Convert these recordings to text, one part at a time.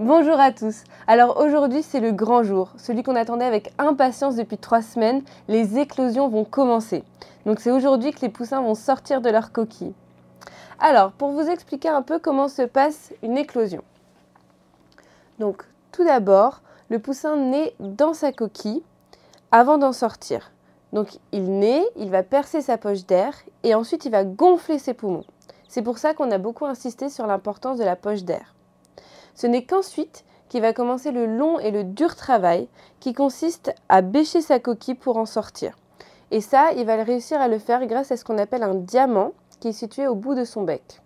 Bonjour à tous. Alors aujourd'hui c'est le grand jour, celui qu'on attendait avec impatience depuis 3 semaines. Les éclosions vont commencer. Donc c'est aujourd'hui que les poussins vont sortir de leur coquille. Alors pour vous expliquer un peu comment se passe une éclosion. Donc tout d'abord, le poussin naît dans sa coquille avant d'en sortir. Donc il naît, il va percer sa poche d'air et ensuite il va gonfler ses poumons. C'est pour ça qu'on a beaucoup insisté sur l'importance de la poche d'air. Ce n'est qu'ensuite qu'il va commencer le long et le dur travail qui consiste à bêcher sa coquille pour en sortir. Et ça, il va réussir à le faire grâce à ce qu'on appelle un diamant qui est situé au bout de son bec.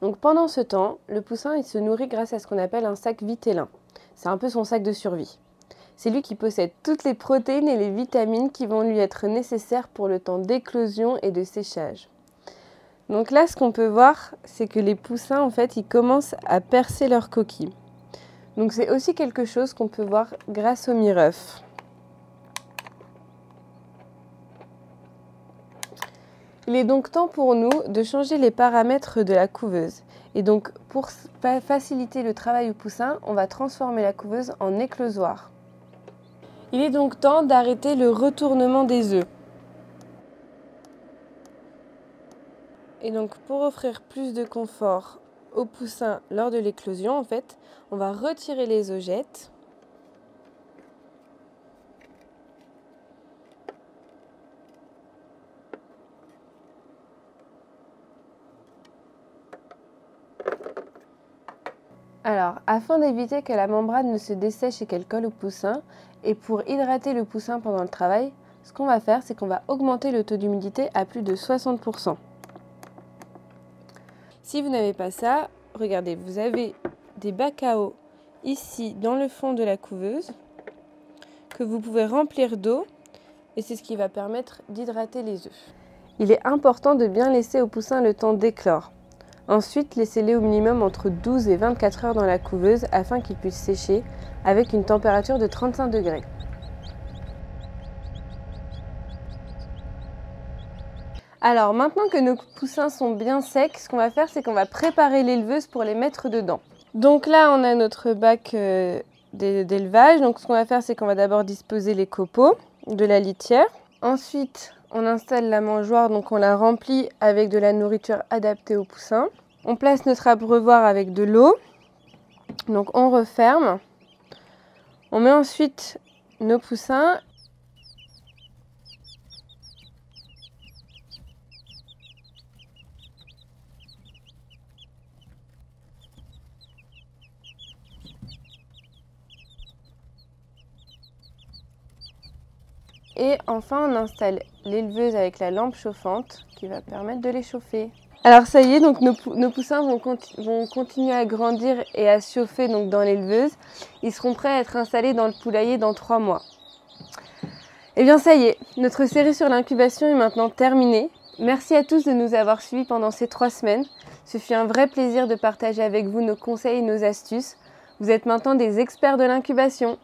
Donc pendant ce temps, le poussin il se nourrit grâce à ce qu'on appelle un sac vitellin. C'est un peu son sac de survie. C'est lui qui possède toutes les protéines et les vitamines qui vont lui être nécessaires pour le temps d'éclosion et de séchage. Donc là, ce qu'on peut voir, c'est que les poussins, en fait, ils commencent à percer leur coquille. Donc c'est aussi quelque chose qu'on peut voir grâce au mire-œuf. Il est donc temps pour nous de changer les paramètres de la couveuse. Et donc, pour faciliter le travail au poussin, on va transformer la couveuse en éclosoir. Il est donc temps d'arrêter le retournement des œufs. Et donc pour offrir plus de confort au poussin lors de l'éclosion, en fait, on va retirer les œufs-jettes. Alors, afin d'éviter que la membrane ne se dessèche et qu'elle colle au poussin, et pour hydrater le poussin pendant le travail, ce qu'on va faire, c'est qu'on va augmenter le taux d'humidité à plus de 60%. Si vous n'avez pas ça, regardez, vous avez des bacs à eau ici dans le fond de la couveuse que vous pouvez remplir d'eau et c'est ce qui va permettre d'hydrater les œufs. Il est important de bien laisser au poussin le temps d'éclore. Ensuite, laissez-les au minimum entre 12 et 24 heures dans la couveuse afin qu'ils puissent sécher avec une température de 35 degrés. Alors maintenant que nos poussins sont bien secs, ce qu'on va faire, c'est qu'on va préparer l'éleveuse pour les mettre dedans. Donc là, on a notre bac d'élevage. Donc ce qu'on va faire, c'est qu'on va d'abord disposer les copeaux de la litière. Ensuite, on installe la mangeoire, donc on la remplit avec de la nourriture adaptée aux poussins. On place notre abreuvoir avec de l'eau. Donc on referme. On met ensuite nos poussins. Et enfin, on installe l'éleveuse avec la lampe chauffante qui va permettre de les chauffer. Alors ça y est, donc nos poussins vont continuer à grandir et à se chauffer donc, dans l'éleveuse. Ils seront prêts à être installés dans le poulailler dans 3 mois. Et bien ça y est, notre série sur l'incubation est maintenant terminée. Merci à tous de nous avoir suivis pendant ces 3 semaines. Ce fut un vrai plaisir de partager avec vous nos conseils et nos astuces. Vous êtes maintenant des experts de l'incubation.